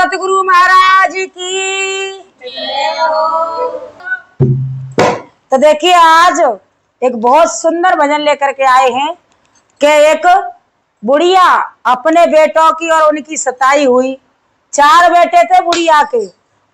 सतगुरु महाराज की। तो देखिए आज एक बहुत सुंदर भजन लेकर के आए हैं कि एक बुढ़िया अपने बेटों की और उनकी सताई हुई। 4 बेटे थे बुढ़िया के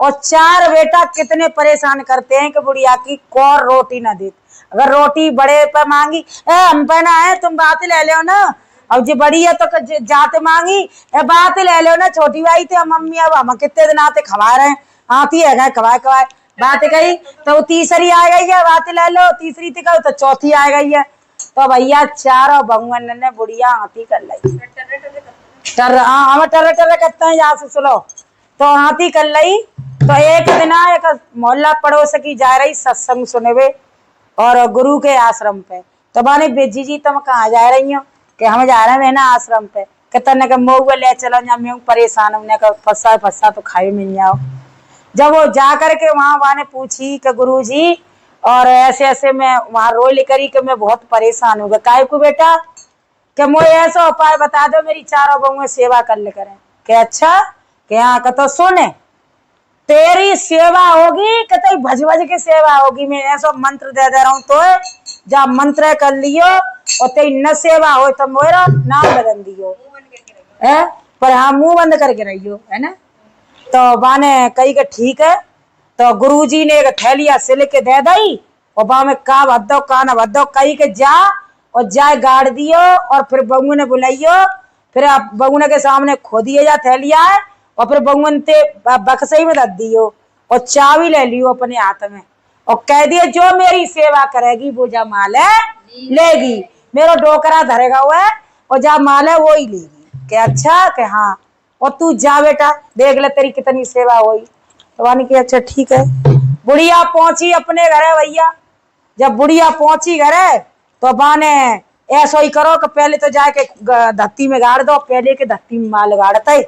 और 4 बेटा कितने परेशान करते हैं कि बुढ़िया की कोर रोटी ना दे। अगर रोटी बड़े पर मांगी, हम पे ना है, तुम बात ले लो ना। अब जो बड़ी है तो जाते मांगी, बात ले लो ना। छोटी भाई थे मम्मी, अब हम कितने दिन आते खवा रहे हैं, आती है खवाए खवाए बात गई तो तीसरी आ गई है, बात ले लो। तीसरी थी तो चौथी आ गई है। तो भैया 4 बहुअन ने बुढ़िया हाथी कर ली। हम टर्र टर्र करते हैं यहाँ से सुनो। तो हाथी कर ली। तो एक दिन एक मोहल्ला पड़ोस की जा रही सत्संग सुने हुए और गुरु के आश्रम पे। तो माने बेजी जी तुम कहाँ जा रही हो? कि हम जा रहे हैं ना आश्रम पे। कहते के मोह ले चलो, मैं परेशान हमने का फंसा फंसा तो खाए मिल जाओ। जब वो जा करके वहां ने पूछी कि गुरु जी और ऐसे ऐसे मैं वहां रो लेकर कि मैं बहुत परेशान हूँ। काय को बेटा? कि मुझे ऐसा उपाय बता दो मेरी 4 बहुएं सेवा कर ले करें। कि अच्छा कि हाँ का तो सुने तेरी सेवा होगी कि तेरी भज भज की सेवा होगी। मैं ऐसा मंत्र दे रहा हूँ तो जा मंत्र कर लियो और तेरी न सेवा हो तो मेरा नाम बदल दियो है। पर हाँ मुंह बंद करके रहियो है ना। तो बाने कही के ठीक है। तो गुरुजी ने एक थैलिया सिल के दे दी और बा में का भद्दो का न भद्दो कही के जा और जाए गाड़ दियो। और फिर बहू ने बुलाइयो। फिर आप बहू के सामने खो दिए जा थैलिया है और फिर बहू ते बक्से में रख दियो और चाबी ले लियो अपने हाथ में और कह दिए जो मेरी सेवा करेगी वो जा माल है लेगी। मेरा डोकरा धरेगा हुआ है और जा माल है वो ही लेगी। क्या अच्छा कि हाँ और तू जा बेटा देख ले तेरी कितनी सेवा हुई। तो वानी की अच्छा ठीक है। बुढ़िया पहुंची अपने घरे भैया। जब बुढ़िया पहुंची घरे तो बाने ऐसा ही करो कि पहले तो जाके धत्ती में गाड़ दो। पहले के धत्ती में माल गाड़ता है।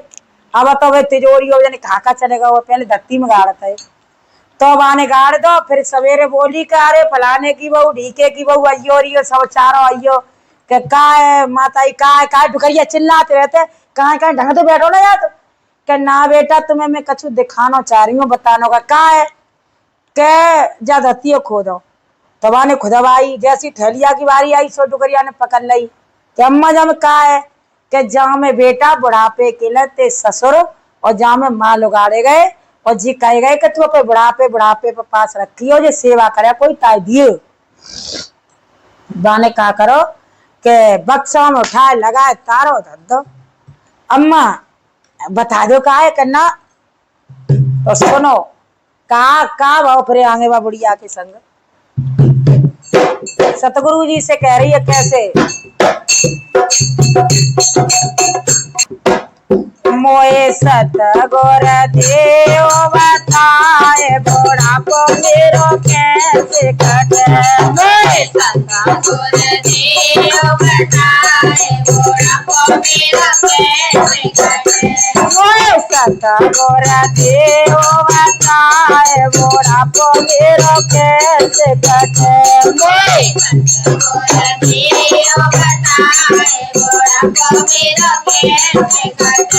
अब तो वे तिजोरी हो जाने खाका चलेगा वो पहले धत्ती में गाड़ता है। तो बाने गाड़ दो। फिर सवेरे बोली का अरे फलाने की बहू ढीके की बहू आइयो और सब 4 आइयो के का है माता का डुकरिया चिल्लाते रहते कहाँ कहाँ ढंग तो बैठो ना यार। के ना बेटा तुम्हें मैं कछु दिखाना चाह रही हूँ बतानो का का है के जा धत्ती खो दो। तो बाने खुदवाई जैसी थैलिया की बारी आई सो डुकरिया ने पकड़ ली कि अम्मा जा में का है कि जहाँ में बेटा बुढ़ापे के लते ससुर और जहाँ में माँ उगाड़े गए और जी कहे गए कि तू अपने बुढ़ापे पे पास रखी हो जो सेवा करे कोई ताई दिए। बाने का करो के बक्सा में उठाए लगाए तारो धर दो। अम्मा बता दो का है करना। तो सुनो का भाव फिर आगे बा बुढ़िया के संग सतगुरु जी से कह रही है कैसे मोए सतगुर देव बताए बुढ़ापो मेरो कैसे कटे। मोए सतगुर देव बताए बुढ़ापो मेरो कैसे कटे। मोए सतगुर देव बताए बुढ़ापो मेरो कैसे कटे। मोए सतगुर देव बताए बुढ़ापो मेरो कैसे कटे।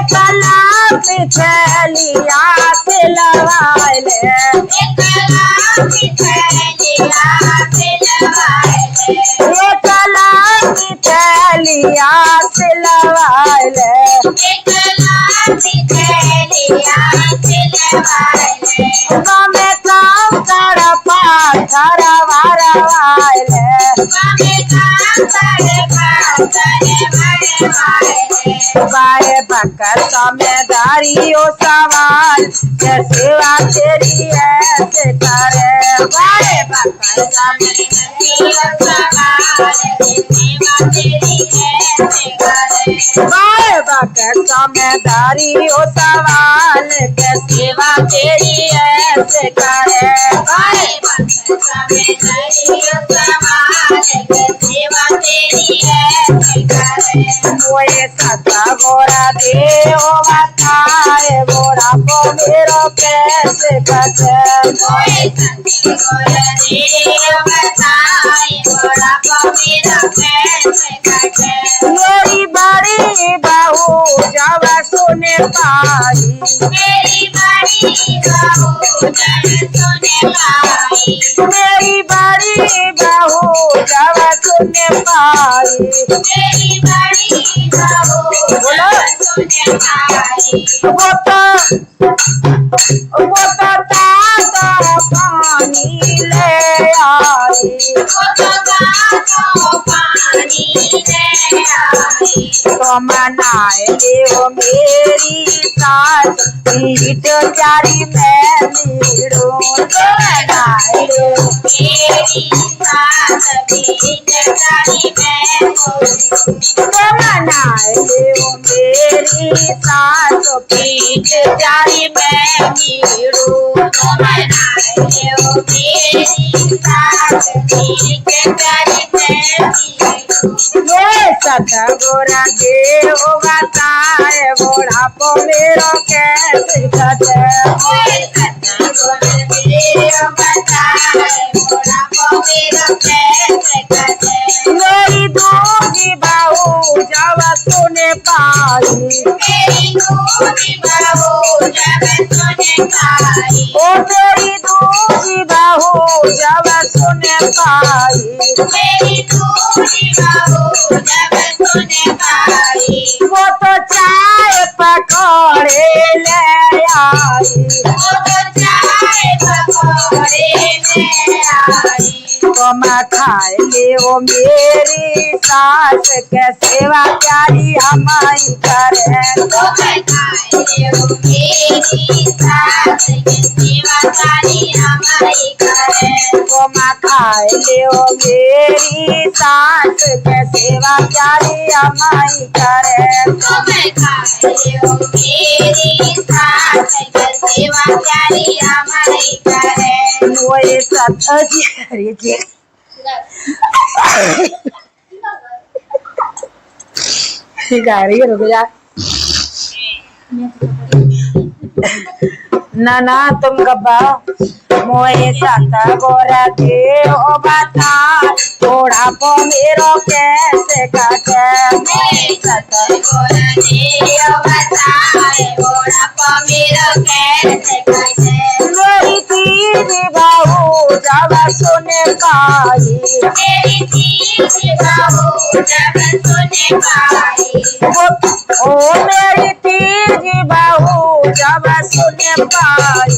कला पिछलिया सिलवाए ले कला पिछलिया सिलवाए ले कला पिछलिया सिलवाए ले कला पिछलिया सिलवाए ले बामे काम कर पाथर वारवाए ले बामे काम कर पाथर वारवाए ले बाए बकर समेदारी ओ सवाल सेवा तेरी ऐसे करे। बाए बकर समेदारी ओ सवाल सेवा तेरी ऐसे करे। बाए बकर समेदारी ओ सवाल सेवा तेरी ऐसे करे। बाए बकर समेदारी ओ सवाल सेवा तेरी ऐसे करे। मोए सतगुर देव बताए बुढ़ापो मेरो कैसे कटे। मोए सतगुर देव बताए बुढ़ापो मेरो कैसे कटे। मेरी बड़ी बहू जब सुने पाई, मेरी बड़ी बहू जब सुने पाई, मेरी बड़ी बहू जब सुने पाई, मेरी बड़ी बहू बोलो जब सुने पाई, वो तो ताता पानी ले आई, वो तो गाँव पानी ले आई, तो मनाए ले मेरी सास पीठ प्यारी मैं मीड़ू, तो मनाए ले मेरी सास पीठ प्यारी मैं मोड़ू, तो मनाए ले मेरी सास पीठ प्यारी मैं मीड़ू, तो मनाए लो मेरी सास पीठ प्यारी मैं मोड़ू, ये सतगुरा देव बताए बुढ़ापो मेरो कैसे कटे, ओए सतगुर देव बताए बुढ़ापो मेरो कैसे कटे, मेरी दूजी बहू जब सुने पाई, मेरी दूजी बहू जब सुने पाई, ओ मेरी दूजी बहू जब सुने पाई, मेरी दूजी बहू जब सुने पाई, वो तो चाय पकौड़े ले आई, वो तो चाय पकौड़े ले आई, तो मैं खाए ले वो मेरी सास के सेवा प्यारी हमारी करे, तो मैं खाए लो मेरी सास की सेवा प्यारी हमारी करे, तो मैं खाए ले वो मेरी सास के सेवा प्यारी हमारी करे, तो मैं खाए लो मेरी सास की सेवा प्यारी हमारी करे, वो ये सतजी अरे जी गा रही है, रुक जा ना तुम गब्बा मोए सत गोरा दे ओ बता थोड़ा पो मेरो कैसे काटे, ओए सतगुर देव बताए बुढ़ापो मेरो कैसे कटे, मेरी तीजी बहू जब सुने पाई, मेरी तीजी बहू जब सुने पाई, ओ मेरी तीजी बहू जब सुने पाई,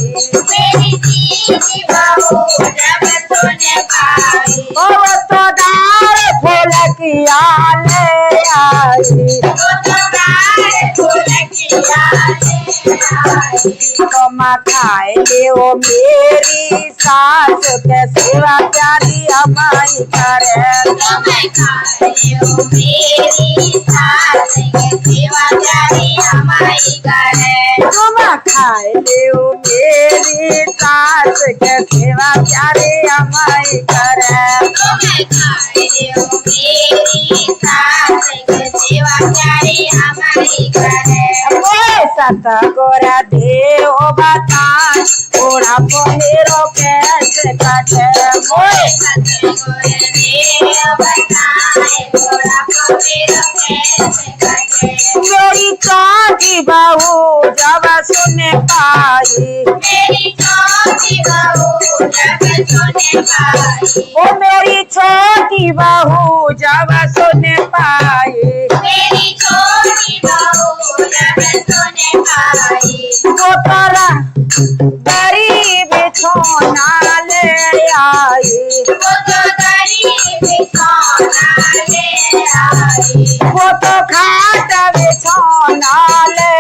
मेरी तीजी बहू जब सुने पाई, ओ तो दार फुलकिया ले आई, वो तो गाय फुलकिया ले आई, तो मैं खाए ले वो मेरी सास के सेवा प्यारी हमारी करे, तो मैं खाए लो मेरी सास की सेवा प्यारी हमारी करे, तो मैं खाए ले वो मेरी सास के सेवा प्यारी हमारी करे, तो मैं खाए लो मेरी सास की सेवा प्यारी हमारी करे, ओए सत गोरा देव बता थोड़ा पो मेरो कैसे काटे, ओए सतगुर देव बताए बुढ़ापो मेरो कैसे कटे, मेरी छोटी बहू जब सुने पाई, मेरी छोटी बहू जब सुने पाई, ओ मेरी छोटी बहू जब सुने पाई, मेरी छोटी बहू जब सुने पाई, तो तारा गरीब छोना ले आई, वो तो गरीब सोना ले आई, वो तो खाट बिछौना ले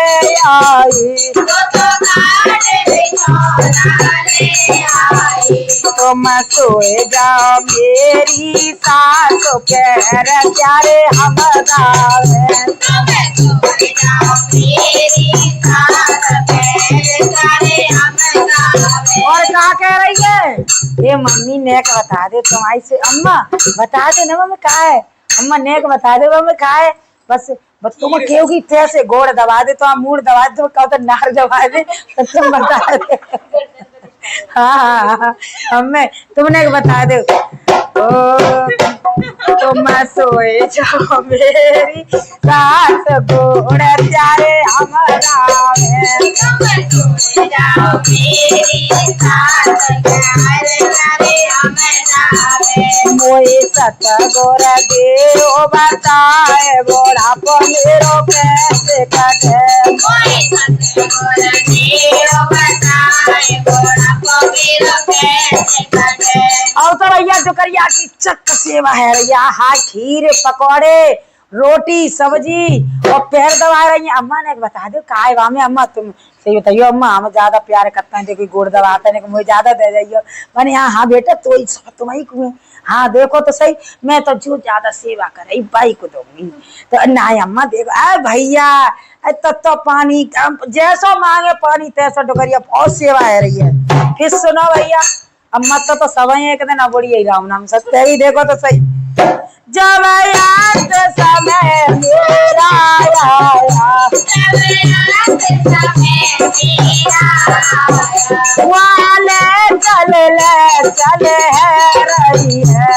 आई, वो तो घाट बिछौना ले आई, तो मैं सोए जाओ मेरी सास पैर प्यारे हम गावे, तो मैं सोए जाऊं मेरी सास पैर प्यारे हम गावे, और क्या कह रही है ये मम्मी नेक बता दे तुम्हारी से, अम्मा बता दे ना मम्मी कहा है, अम्मा नेक बता दे मम्मी कहा है, बस तुम केहू की थे से गोड़ दबा दे तो हम मूड दबा दे तो कहो तो नार दबा दे तो तुम बता दे हाँ हाँ हाँ अम्मे तुमने बता दे तुम सोए जाओ मेरी रात गोड़ प्यारे हमारा में। तुम सोए जाओ मेरी साथ प्यारे प्यारे हमारा में। मोई सतगुर देव बताए बुढ़ापो मेरो कैसे कटे। मोई सतगुर देव बताए बुढ़ापो मेरो कैसे कटे। और तो भैया दुकरिया की चक सेवा है भैया। हाँ खीर पकौड़े रोटी सब्जी और पैर दबा रही है। अम्मा ने बता दो काय वाह में अम्मा तुम सही बताइयो। अम्मा हम ज्यादा प्यार करते हैं, देखो गोड़ दबाते हैं, मुझे ज्यादा दे जाइयो। मैंने हाँ बेटा तो तुम्हारी कुएं। हाँ देखो तो सही, मैं तो जो ज्यादा सेवा करे बाई को दूंगी। तो ना अम्मा देखो अरे भैया तो पानी जैसो मांगे पानी तैसो डुकरिया बहुत सेवा है रही है। फिर सुनो भैया अम्मा तो सब एक दिन बुढ़ी ही राम नाम सत्य ही देखो तो सही। जब याद समय मेरा आया वाले चले है रही है।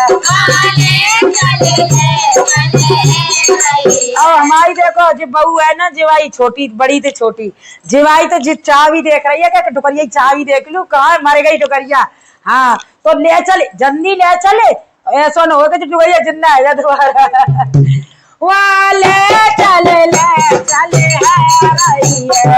और हमारी देखो जो बहू है ना जिवाई छोटी बड़ी तो छोटी जिवाई तो जी चाबी देख रही है क्या टुकरिया चाबी देख लू कहाँ मर गई टुकरिया। हाँ तो ले चले जल्दी ले चले ऐसा न हो कि टुकरिया जिंदा है दोबारा। वाले चले है रही है।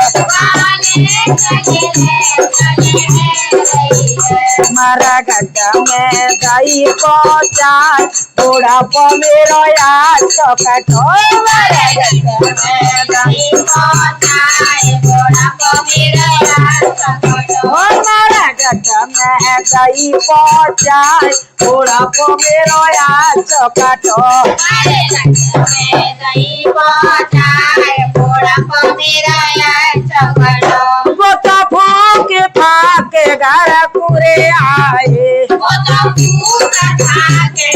मारा गड्ढा में गई पहुंचाए बुढ़ापो मेरो याद तो कटो। मारा गड्ढा में गई पहुंचाए बुढ़ापो मेरो याद तो कटो। मारा गड्ढा में गई पहुंचाए बुढ़ापो मेरो याद तो कटो। वो तो फूके फाके घर पूरे आए। वो तो फूके फाके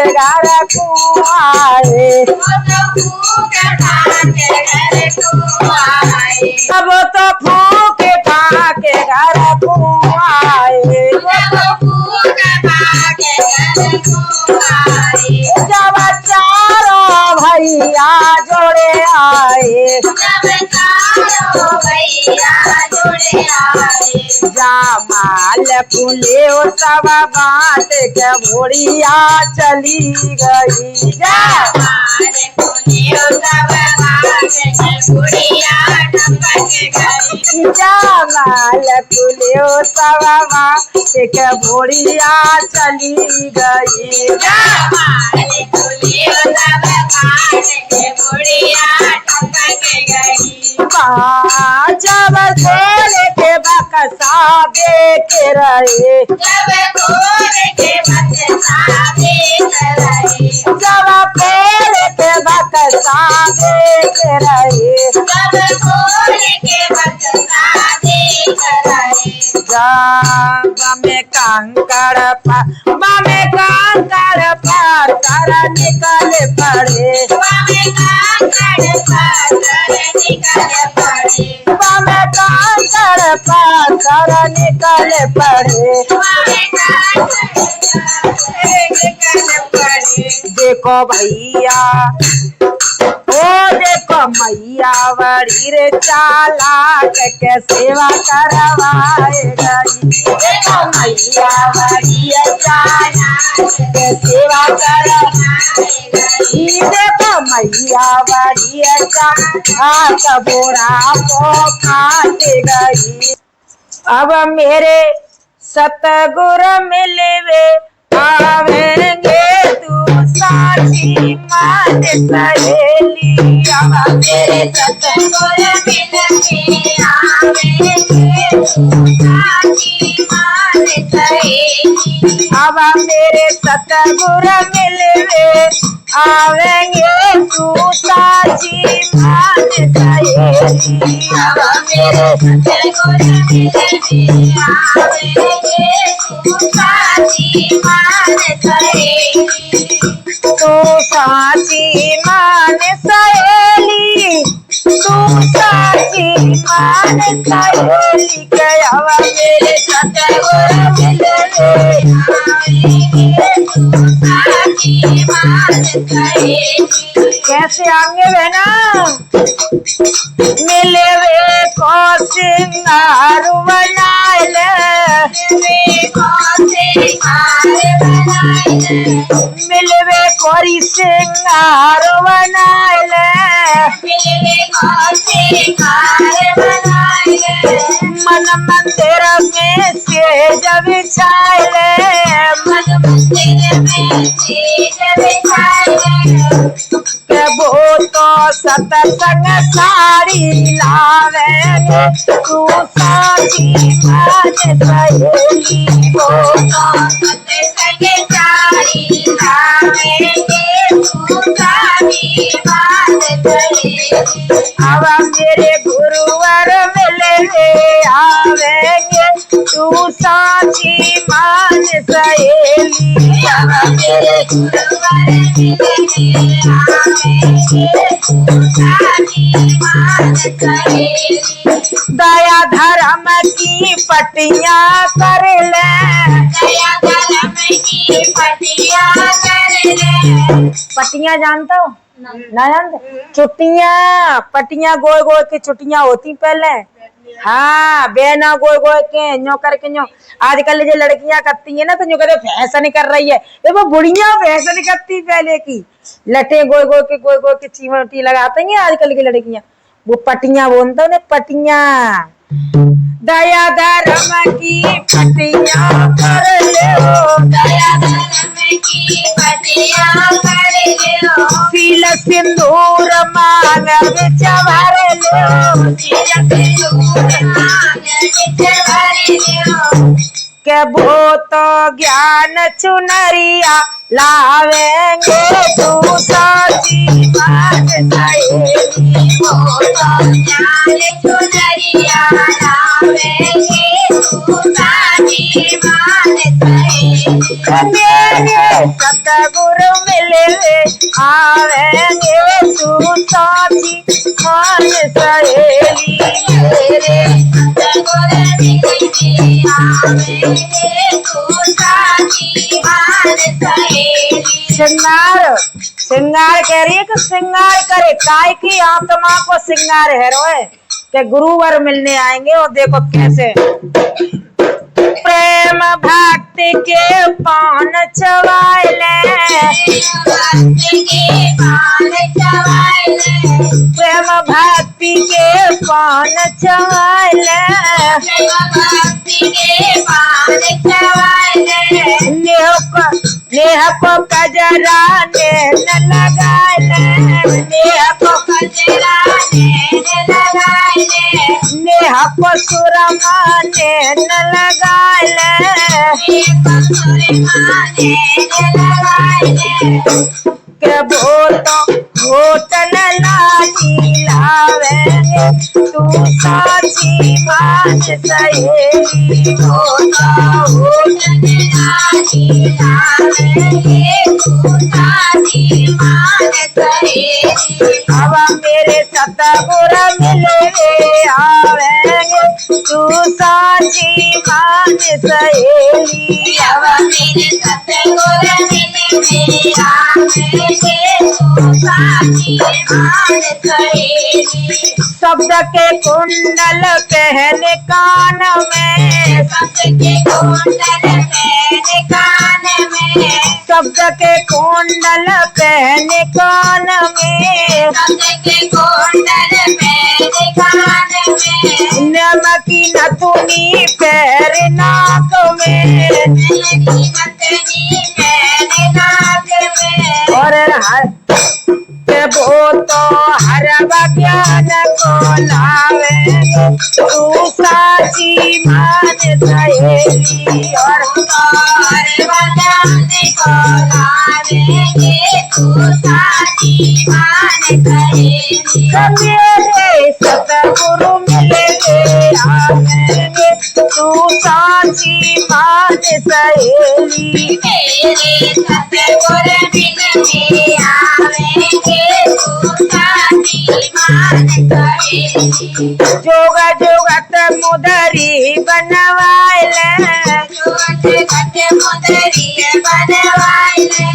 घर को आए। अब तो फूके फाके घर को आए। जब चारों भैया जोड़े आए। जमाल फूले सब बात के बुढ़िया चली गई। जमाल फूले सब बात के बुढ़िया चली गई। जब खोल के बक्सा देख रहे। जब खोल के बक्सा देख रहे। में कंकड़ पर निकल पड़े। निकल पड़े। देखो भैया ओ देखो मैया बड़ी रे चालाक के सेवा करवाए गई। देखो मैया बड़ी चालाक के सेवा करवाए गई। देखो मैया बड़ी चालाक बुढ़ापो काट गई। अब मेरे सतगुर मिलवे आवेंगे तू साथी मान सहेली। अब मेरे सतगुर मिलवे आवेंगे तू साथी मान सहेली। अब मेरे सतगुर मिलवे आवेंगे तू साथी मान सहेली। अब मेरे सतगुर मिलवे आवेंगे तू साथी मान सहेली। तू साथी मान सहेली। तू साथी मान सहेली के अब मेरे सतगुरु मिलवे कैसे आएंगे बहना मिलवे को सिंगार बनाए मिलवे कोरी सिंगार बनाए मन मंदिर में सेज बिछाए वो तो सतसंग साड़ी लावेंगे तू साथी मान सहेली वो तो सतसंग साड़ी लावेंगे तू साथी मान सहेली अब मेरे गुरुवर मिलने आवेंगे तू साथी मान सहेली अब मेरे गुरुवर मिलने दया धर्म की पटियां कर ले पटियां जानता हो ना जानते चुटियां पटियां गोय गोय की चुटियां होती पहले हाँ बेना गोय गोय के न्यो करके न्यो आजकल जो लड़कियां करती है ना तो न्यो कहते फैशन कर रही है वो बुढ़िया फैशन करती पहले की लटे गोय गोय के चीमटी लगाते हैं आजकल की लड़कियां वो पटियां बोलते हैं पटियां दया धर्म की पटियां कर लो दया धर्म की पटियां कर लो तिल सिंदूर मांग बिच भर लो तिल सिंदूर मांग बिच भर लो के वो तो ज्ञान चुनरिया लावेंगे तू साथी मान सहेली वो तो ज्ञान चुनरिया लावेंगे तू साथी मान सहेली मेरे सतगुरु मिलवे आवेंगे तू साथी मान सहेली मेरे सतगुरु मिलवे आवेंगे तू साथी मान सहेली श्रृंगार श्रृंगार कह रही है कि श्रृंगार करे काय की आत्मा को श्रृंगार है रोए के गुरुवर मिलने आएंगे और देखो कैसे प्रेम भक्ति के पान चवाए प्रेम भक्ति के पान चवाए नेह को कजरा ने लगाए नेह को कजरा ने लगाए नेह को सुरमा ने लगाए के भोटन लाली लावेंगे तू साथी मान सहेली भोटन लाली लावेंगे तू साथी मान सहेली अब मेरे सतगुरु मिलवे आवेंगे तू साथी मान सहेली अब मेरे सतगुरु मिलवे आवेंगे तू साथी मान सहेली शब्द के कुंडल पहने कान में शब्द के कुंडल पहने कान में शब्द के कुंडल पहने कान में शब्द के कुंडल पहने कान में नमकी नथुनी पैर नाक में नमकी नथुनी पैर नाक में और वो तो हर ज्ञान को लावेंगे तू साथी मान सहेली और हर ज्ञान को लावेंगे तू साथी मान सहेली मेरे सतगुरु मिलेंगे आवेंगे तू साथी मान सहेली मेरे सतगुरु मिलेंगे आवेंगे तू साथी मान मान सहेली जोग जोगत मुदरी बनवाइले जोगत गत मुदरी बनवाइले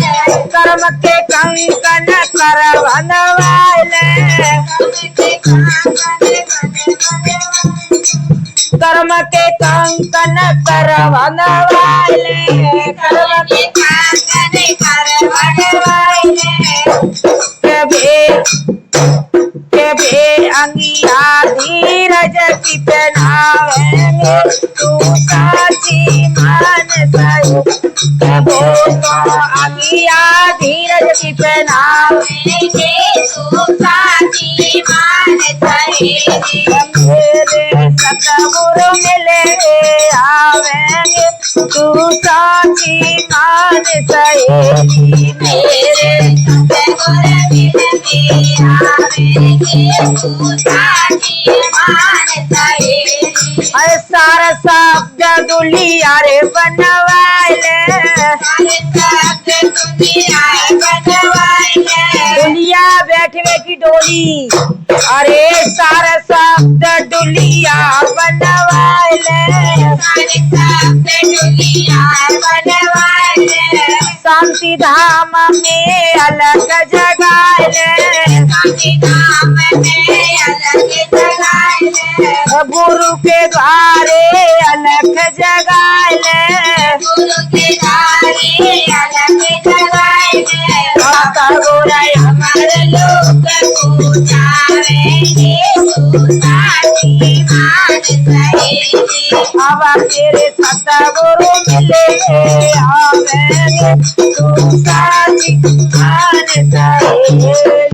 कर्म के कंकन कर बनवाइले कर्म के कंकन कर बनवाइले कर्म के के भे अंगिया धीरज की पहनावेंगे तू साची मान सही के भे तो अंगिया धीरज की पहनावेंगे तू साची मान सहेली मेरे सतगुरु मिले आवेंगे तू साची मान सहेली मेरे सतगुरु मिले आवेंगे तू साची मान सहेली सारा शब्द दुलिया रे बनवाइले दुलिया बैठवे की डोली अरे सारा शब्द डुलिया बनवाइले शांति धाम में अलग जगाइले गुरु के द्वारे अलग जगाइले हमारे लोग अब तेरे सतगुरु मिले आवेंगे तू साची मान सहेली